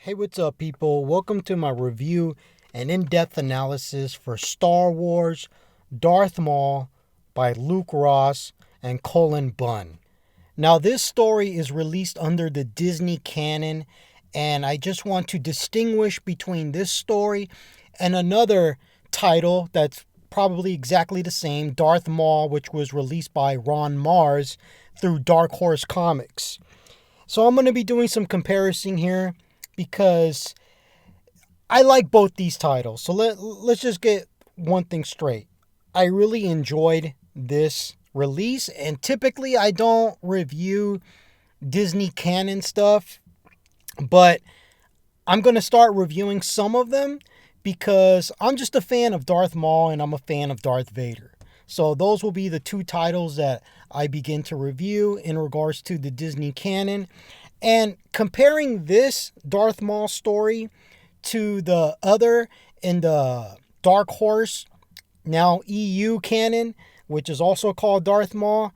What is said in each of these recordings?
Hey, what's up, people? Welcome to my review and in-depth analysis for Star Wars Darth Maul by Luke Ross and Colin Bunn. Now, this story is released under the Disney canon, and I just want to distinguish between this story and another title that's probably exactly the same, Darth Maul, which was released by Ron Mars through Dark Horse Comics. So I'm going to be doing some comparison here because I like both these titles. So let's just get one thing straight. I really enjoyed this release, and typically I don't review Disney canon stuff, but I'm going to start reviewing some of them because I'm just a fan of Darth Maul and I'm a fan of Darth Vader. So those will be the two titles that I begin to review in regards to the Disney canon. And comparing this Darth Maul story to the other in the Dark Horse, now EU canon, which is also called Darth Maul,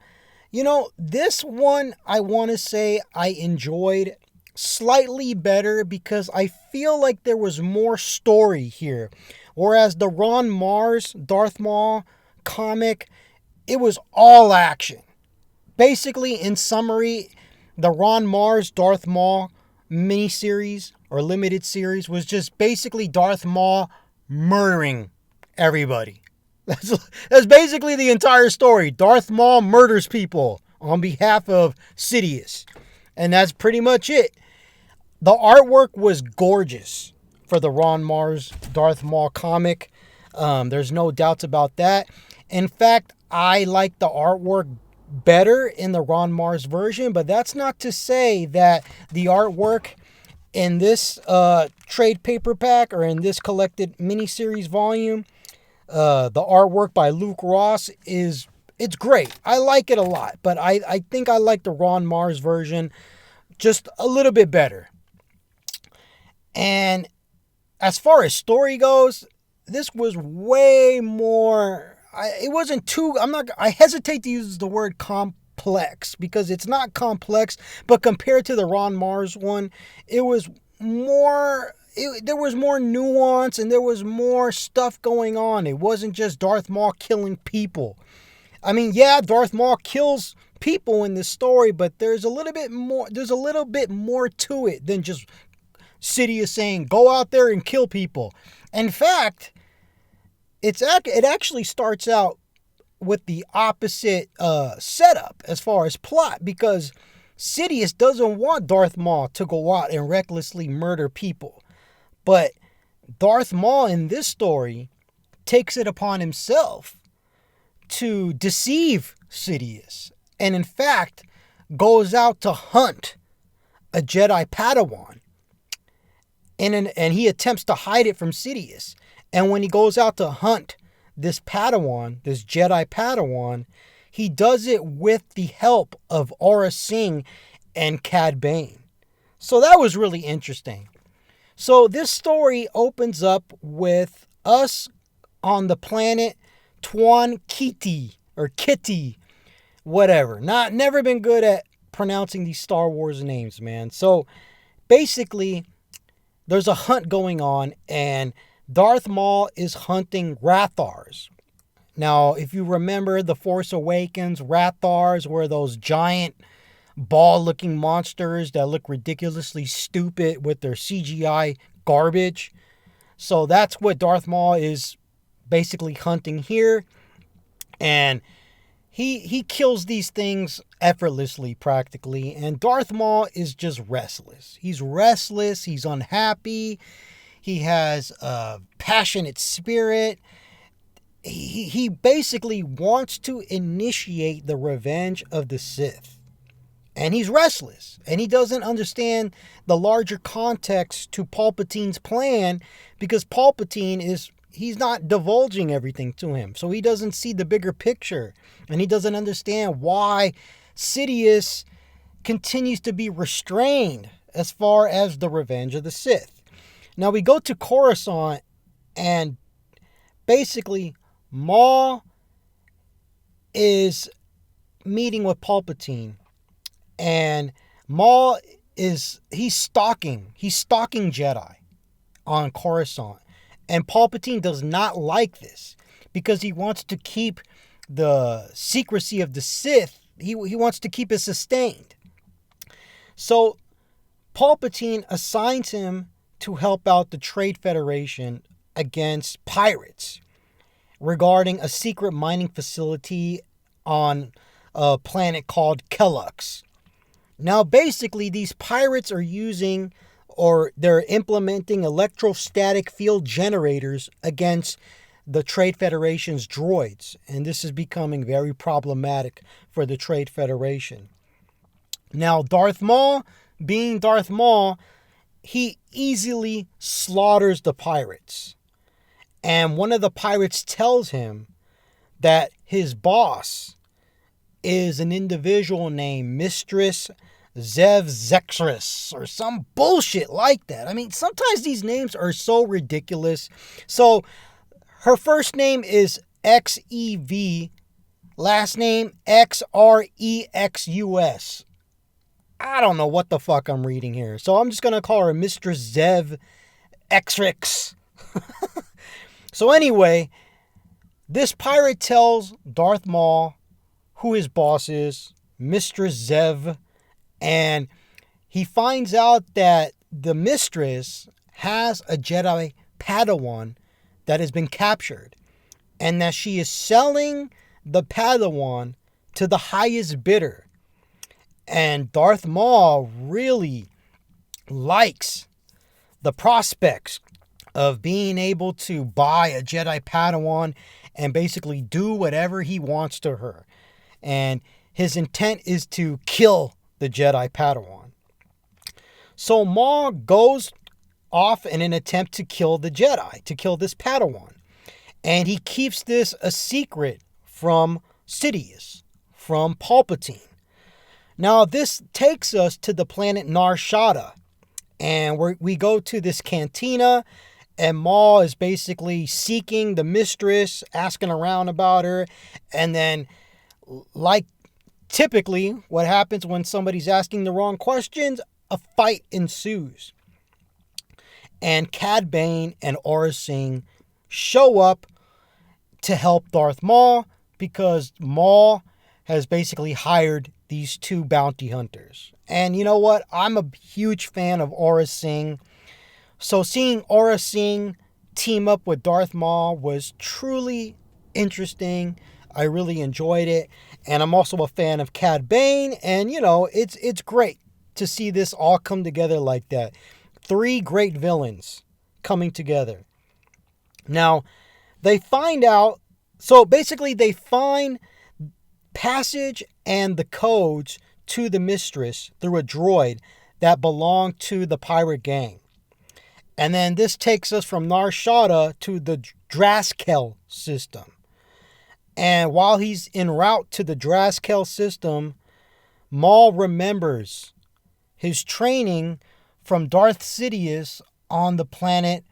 this one I want to say I enjoyed slightly better because I feel like there was more story here. Whereas the Ron Mars Darth Maul comic, it was all action. Basically, in summary, the Ron Mars Darth Maul miniseries or limited series was just basically Darth Maul murdering everybody. That's basically the entire story. Darth Maul murders people on behalf of Sidious. And that's pretty much it. The artwork was gorgeous for the Ron Mars Darth Maul comic. There's no doubts about that. In fact, I like the artwork better in the Ron Mars version, but that's not to say that the artwork in this trade paperback or in this collected miniseries volume, the artwork by Luke Ross it's great. I like it a lot, but I think I like the Ron Mars version just a little bit better. And as far as story goes, this was way more. It wasn't too. I hesitate to use the word complex because it's not complex, but compared to the Ron Mars one, it was more. There was more nuance and there was more stuff going on. It wasn't just Darth Maul killing people. I mean, yeah, Darth Maul kills people in this story, but there's a little bit more. There's a little bit more to it than just Sidious saying, "Go out there and kill people." In fact, it actually starts out with the opposite setup as far as plot, because Sidious doesn't want Darth Maul to go out and recklessly murder people. But Darth Maul in this story takes it upon himself to deceive Sidious, and in fact goes out to hunt a Jedi Padawan, and he attempts to hide it from Sidious. And when he goes out to hunt this Padawan, this Jedi Padawan, he does it with the help of Aura Singh and Cad Bane. So that was really interesting. So this story opens up with us on the planet Tuan Kiti, or Kitty, whatever. Never been good at pronouncing these Star Wars names, man. So basically, there's a hunt going on, and Darth Maul is hunting Rathars. Now, if you remember The Force Awakens, Rathars were those giant ball-looking monsters that look ridiculously stupid with their CGI garbage. So that's what Darth Maul is basically hunting here. And he kills these things effortlessly, practically. And Darth Maul is just restless. He's restless. He's unhappy. He has a passionate spirit. He basically wants to initiate the revenge of the Sith. And he's restless. And he doesn't understand the larger context to Palpatine's plan, because he's not divulging everything to him. So he doesn't see the bigger picture. And he doesn't understand why Sidious continues to be restrained as far as the revenge of the Sith. Now we go to Coruscant, and basically Maul is meeting with Palpatine. And Maul he's stalking Jedi on Coruscant. And Palpatine does not like this because he wants to keep the secrecy of the Sith. He wants to keep it sustained. So Palpatine assigns him to help out the Trade Federation against pirates regarding a secret mining facility on a planet called Kellux. Now, basically, these pirates are using, or they're implementing, electrostatic field generators against the Trade Federation's droids. And this is becoming very problematic for the Trade Federation. Now, Darth Maul, being Darth Maul, he easily slaughters the pirates. And one of the pirates tells him that his boss is an individual named Mistress Zev Zexris or some bullshit like that. I mean, sometimes these names are so ridiculous. So her first name is XEV, last name XREXUS. I don't know what the fuck I'm reading here. So I'm just going to call her Mistress Zev Xrix. So anyway, this pirate tells Darth Maul who his boss is, Mistress Zev, and he finds out that the mistress has a Jedi Padawan that has been captured, and that she is selling the Padawan to the highest bidder. And Darth Maul really likes the prospects of being able to buy a Jedi Padawan and basically do whatever he wants to her. And his intent is to kill the Jedi Padawan. So Maul goes off in an attempt to kill the Jedi, to kill this Padawan. And he keeps this a secret from Sidious, from Palpatine. Now this takes us to the planet Nar Shaddaa. And we go to this cantina, and Maul is basically seeking the mistress, asking around about her. And then, like typically what happens when somebody's asking the wrong questions, a fight ensues. And Cad Bane and Aurra Sing show up to help Darth Maul because Maul has basically hired these two bounty hunters. And you know what? I'm a huge fan of Aurra Sing. So seeing Aurra Sing team up with Darth Maul was truly interesting. I really enjoyed it. And I'm also a fan of Cad Bane. And, you know, it's great to see this all come together like that. 3 great villains coming together. Now, they find out... So, basically, they find passage and the codes to the mistress through a droid that belonged to the pirate gang. And then this takes us from Nar Shaddaa to the Draskel system. And while he's en route to the Draskel system, Maul remembers his training from Darth Sidious on the planet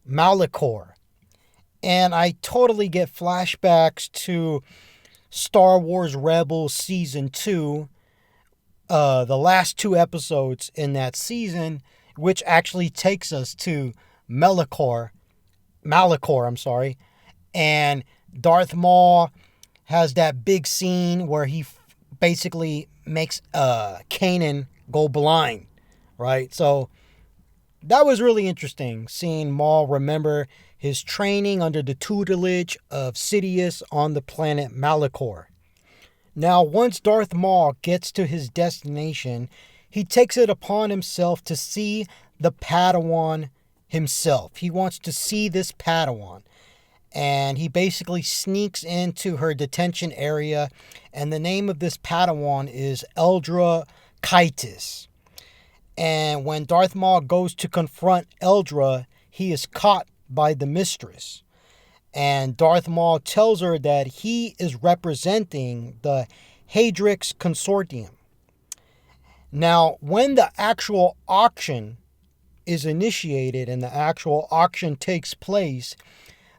Malachor. And I totally get flashbacks to Star Wars Rebels Season 2, the last 2 episodes in that season, which actually takes us to Malachor, and Darth Maul has that big scene where he basically makes Kanan go blind, right? So that was really interesting, seeing Maul remember his training under the tutelage of Sidious on the planet Malachor. Now, once Darth Maul gets to his destination, he takes it upon himself to see the Padawan himself. He wants to see this Padawan. And he basically sneaks into her detention area. And the name of this Padawan is Eldra Kaitis. And when Darth Maul goes to confront Eldra, he is caught by the mistress. And Darth Maul tells her that he is representing the Hadrix Consortium. Now, when the actual auction is initiated and the actual auction takes place,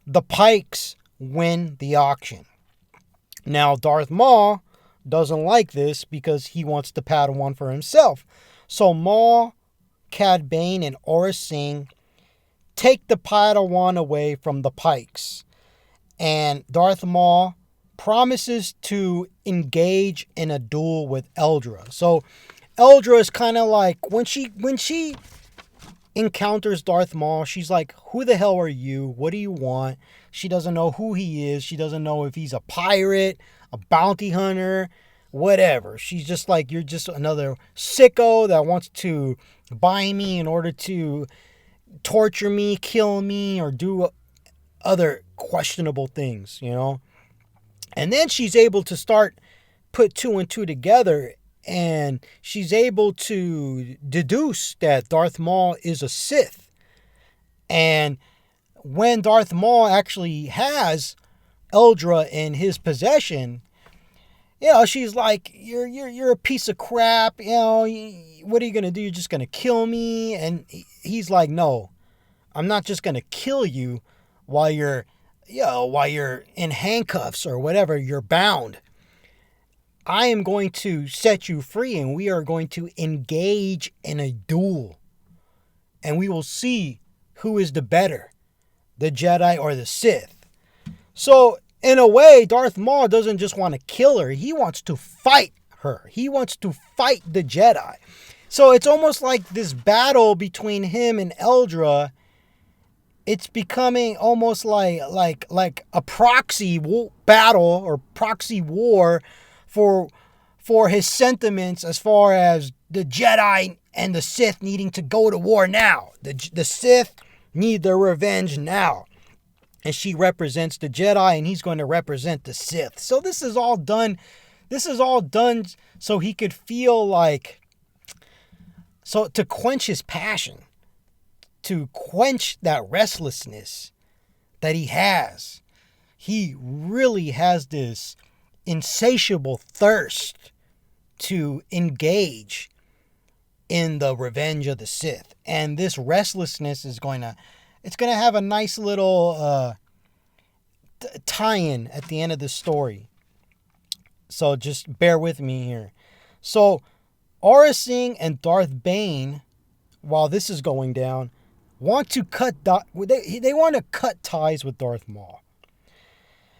the Pikes win the auction. Now, Darth Maul doesn't like this because he wants the Padawan for himself. So Maul, Cad Bane, and Aurra Sing take the Padawan away from the Pikes. And Darth Maul promises to engage in a duel with Eldra. So Eldra is kind of like, when she encounters Darth Maul, she's like, who the hell are you? What do you want? She doesn't know who he is. She doesn't know if he's a pirate, a bounty hunter, whatever. She's just like, you're just another sicko that wants to buy me in order to torture me, kill me, or do other questionable things, you know? And then she's able to start put two and two together, and she's able to deduce that Darth Maul is a Sith. And when Darth Maul actually has Eldra in his possession, you know, she's like, you're a piece of crap, you know, what are you going to do? You're just going to kill me? And he's like, no, I'm not just going to kill you while you're in handcuffs or whatever, you're bound. I am going to set you free, and we are going to engage in a duel. And we will see who is the better, the Jedi or the Sith. So, in a way, Darth Maul doesn't just want to kill her. He wants to fight her. He wants to fight the Jedi. So, it's almost like this battle between him and Eldra. It's becoming almost like a proxy battle or proxy war for his sentiments as far as the Jedi and the Sith needing to go to war now. The Sith need their revenge now. And she represents the Jedi, and he's going to represent the Sith. So this is all done so he could feel like, so to quench his passion, to quench that restlessness that he has. He really has this insatiable thirst to engage in the revenge of the Sith. And this restlessness is it's going to have a nice little tie-in at the end of the story. So just bear with me here. So Aurra Sing and Darth Bane, while this is going down, want to they want to cut ties with Darth Maul.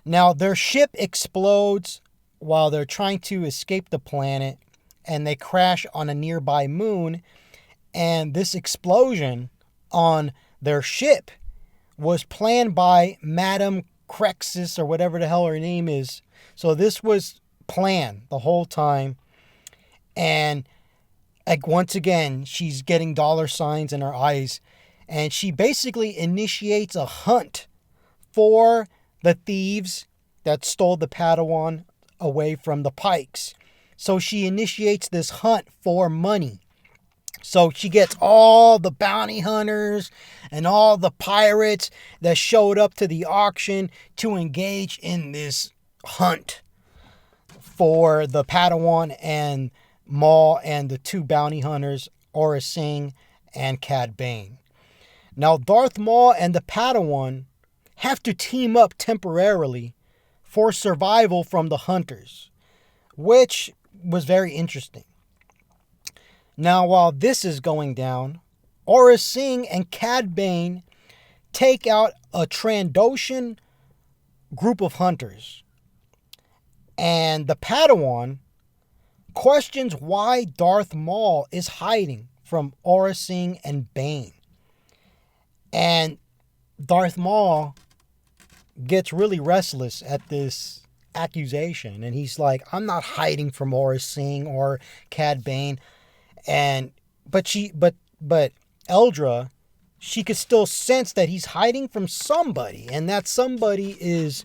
Now, their ship explodes while they're trying to escape the planet, and they crash on a nearby moon. And this explosion on their ship was planned by Madame Crexus, or whatever the hell her name is. So this was planned the whole time. And like, once again, she's getting dollar signs in her eyes. And she basically initiates a hunt for the thieves that stole the Padawan away from the Pikes. So she initiates this hunt for money. So she gets all the bounty hunters and all the pirates that showed up to the auction to engage in this hunt for the Padawan and Maul and the two bounty hunters, Aurra Sing and Cad Bane. Now, Darth Maul and the Padawan have to team up temporarily for survival from the hunters, which was very interesting. Now, while this is going down, Aurra Sing and Cad Bane take out a Trandoshan group of hunters. And the Padawan questions why Darth Maul is hiding from Aurra Sing and Bane. And Darth Maul gets really restless at this accusation. And he's like, I'm not hiding from Aurra Sing or Cad Bane. But Eldra, she could still sense that he's hiding from somebody. And that somebody is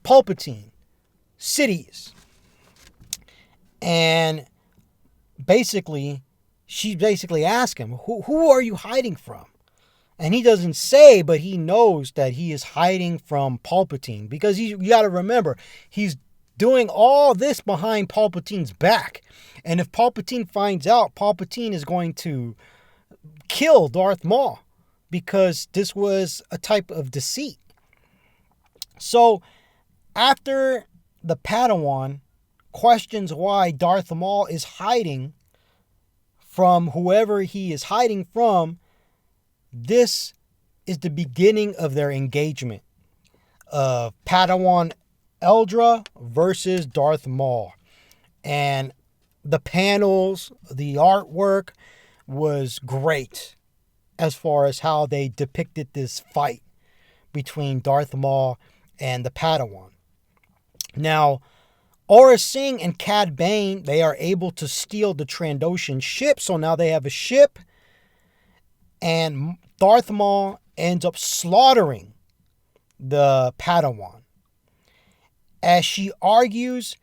Palpatine, Sidious. And she basically asks him, who are you hiding from? And he doesn't say, but he knows that he is hiding from Palpatine. Because you got to remember, he's doing all this behind Palpatine's back. And if Palpatine finds out, Palpatine is going to kill Darth Maul. Because this was a type of deceit. So, after the Padawan questions why Darth Maul is hiding from whoever he is hiding from, this is the beginning of their engagement of Padawan Eldra versus Darth Maul. And the panels, the artwork was great as far as how they depicted this fight between Darth Maul and the Padawan. Now, Aura Singh and Cad Bane, they are able to steal the Trandoshan ship. So now they have a ship. And Darth Maul ends up slaughtering the Padawan. As she argues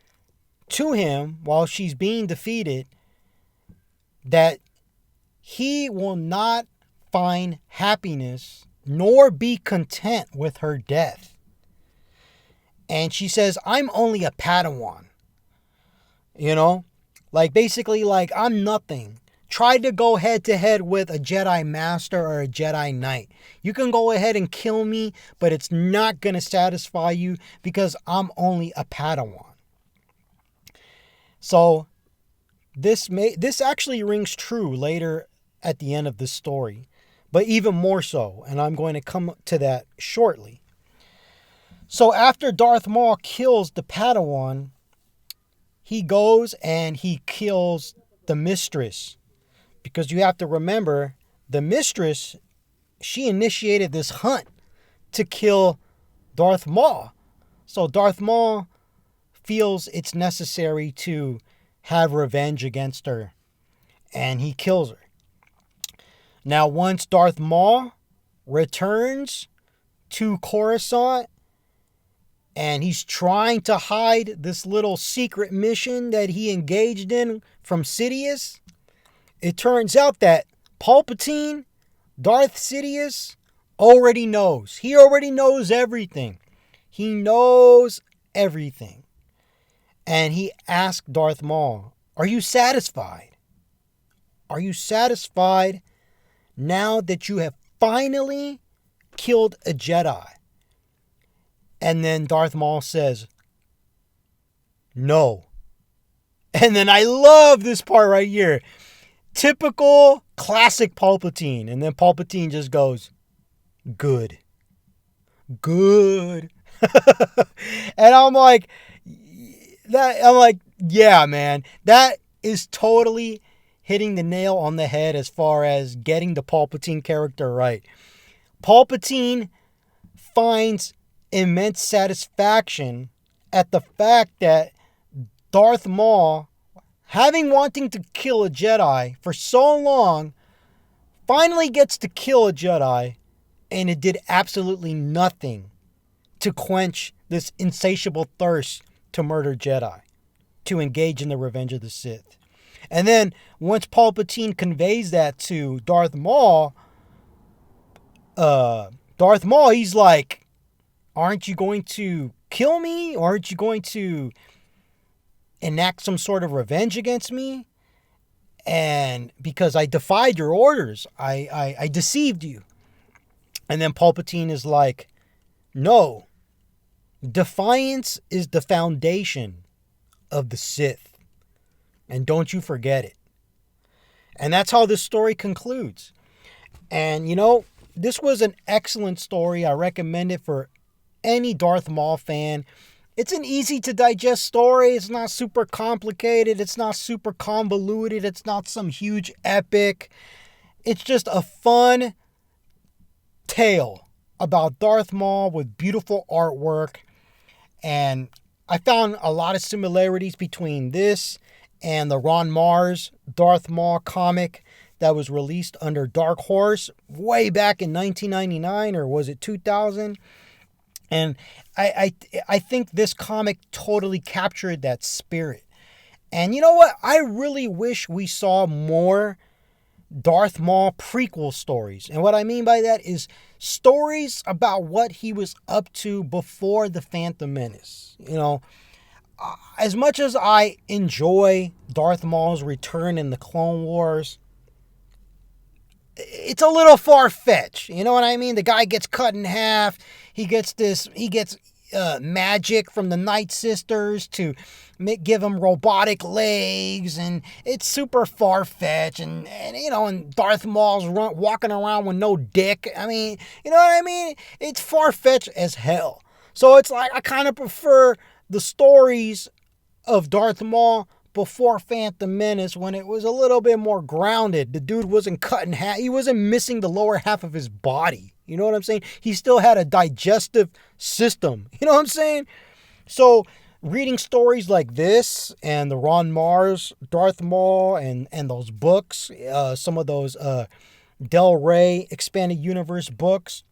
to him while she's being defeated that he will not find happiness nor be content with her death. And she says, I'm only a Padawan. You know? Like, basically, like, I'm nothing. Try to go head to head with a Jedi Master or a Jedi Knight. You can go ahead and kill me, but it's not going to satisfy you because I'm only a Padawan. So, this actually rings true later at the end of the story. But even more so, and I'm going to come to that shortly. So after Darth Maul kills the Padawan, he goes and he kills the Mistress. Because you have to remember, the Mistress, she initiated this hunt to kill Darth Maul. So Darth Maul feels it's necessary to have revenge against her. And he kills her. Now, once Darth Maul returns to Coruscant, and he's trying to hide this little secret mission that he engaged in from Sidious, it turns out that Palpatine, Darth Sidious, already knows. He already knows everything. He knows everything. And he asked Darth Maul, are you satisfied? Are you satisfied now that you have finally killed a Jedi? And then Darth Maul says, no. And then I love this part right here. Typical classic Palpatine. And then Palpatine just goes, good. Good. And I'm like, yeah, man. That is totally hitting the nail on the head as far as getting the Palpatine character right. Palpatine finds immense satisfaction at the fact that Darth Maul, having wanting to kill a Jedi for so long, finally gets to kill a Jedi, and it did absolutely nothing to quench this insatiable thirst to murder Jedi, to engage in the revenge of the Sith. And then once Palpatine conveys that to Darth Maul, he's like, aren't you going to kill me? Aren't you going to enact some sort of revenge against me? And because I defied your orders, I deceived you. And then Palpatine is like, no, defiance is the foundation of the Sith. And don't you forget it. And that's how this story concludes. And, you know, this was an excellent story. I recommend it for any Darth Maul fan. It's an easy to digest story. It's not super complicated. It's not super convoluted. It's not some huge epic. It's just a fun tale about Darth Maul with beautiful artwork. And I found a lot of similarities between this and the Ron Mars Darth Maul comic that was released under Dark Horse way back in 1999, or was it 2000? And I think this comic totally captured that spirit. And you know what? I really wish we saw more Darth Maul prequel stories. And what I mean by that is stories about what he was up to before The Phantom Menace. You know, as much as I enjoy Darth Maul's return in the Clone Wars, it's a little far-fetched. You know what I mean? The guy gets cut in half. He gets magic from the Night Sisters to give him robotic legs, and it's super far-fetched, and Darth Maul's walking around with no dick. I mean, you know what I mean? It's far-fetched as hell. So it's like I kind of prefer the stories of Darth Maul before Phantom Menace, when it was a little bit more grounded. The dude wasn't cut in half. He wasn't missing the lower half of his body. You know what I'm saying? He still had a digestive system. You know what I'm saying? So reading stories like this and the Ron Mars, Darth Maul, and those books, some of those Del Rey Expanded Universe books,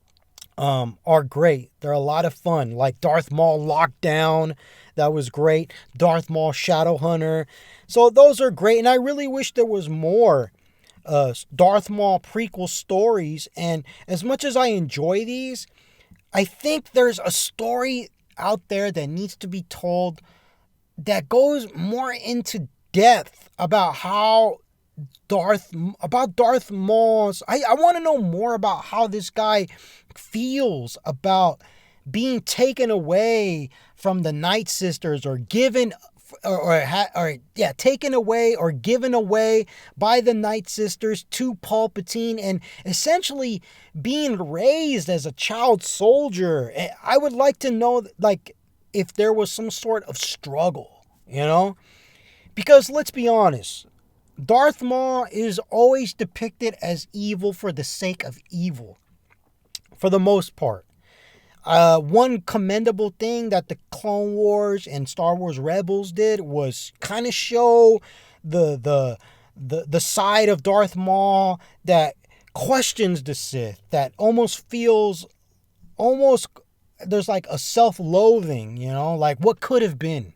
are great. They're a lot of fun. Like Darth Maul Lockdown, that was great. Darth Maul Shadow Hunter. So those are great, and I really wish there was more Darth Maul prequel stories. And as much as I enjoy these, I think there's a story out there that needs to be told that goes more into depth about how Darth Maul's. I want to know more about how this guy feels about being taken away from the Night Sisters, or given taken away or given away by the Night Sisters to Palpatine, and essentially being raised as a child soldier. I would like to know, like, if there was some sort of struggle, because let's be honest, Darth Maul is always depicted as evil for the sake of evil, for the most part. One commendable thing that the Clone Wars and Star Wars Rebels did was kind of show the side of Darth Maul that questions the Sith, that almost feels there's like a self-loathing, like what could have been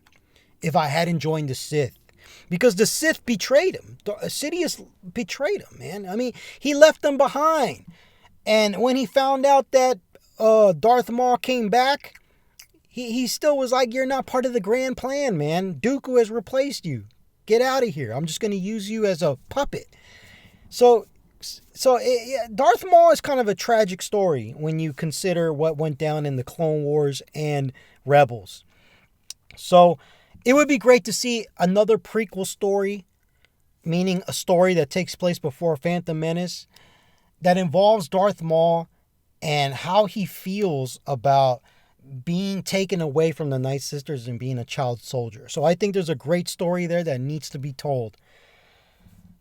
if I hadn't joined the Sith. Because the Sith betrayed him. Sidious betrayed him, man. I mean, he left them behind. And when he found out that Darth Maul came back, he still was like, you're not part of the grand plan, man. Dooku has replaced you. Get out of here. I'm just going to use you as a puppet. So Darth Maul is kind of a tragic story when you consider what went down in the Clone Wars and Rebels. So it would be great to see another prequel story, meaning a story that takes place before Phantom Menace, that involves Darth Maul and how he feels about being taken away from the Night Sisters and being a child soldier. So I think there's a great story there that needs to be told.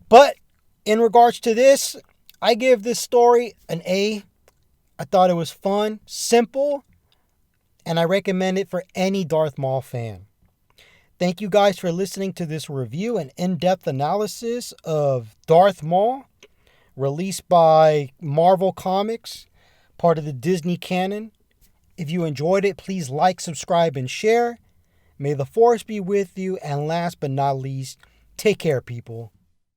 But in regards to this, I give this story an A. I thought it was fun, simple, and I recommend it for any Darth Maul fan. Thank you guys for listening to this review and in-depth analysis of Darth Maul, released by Marvel Comics, part of the Disney canon. If you enjoyed it, please like, subscribe, and share. May the Force be with you, and last but not least, take care, people.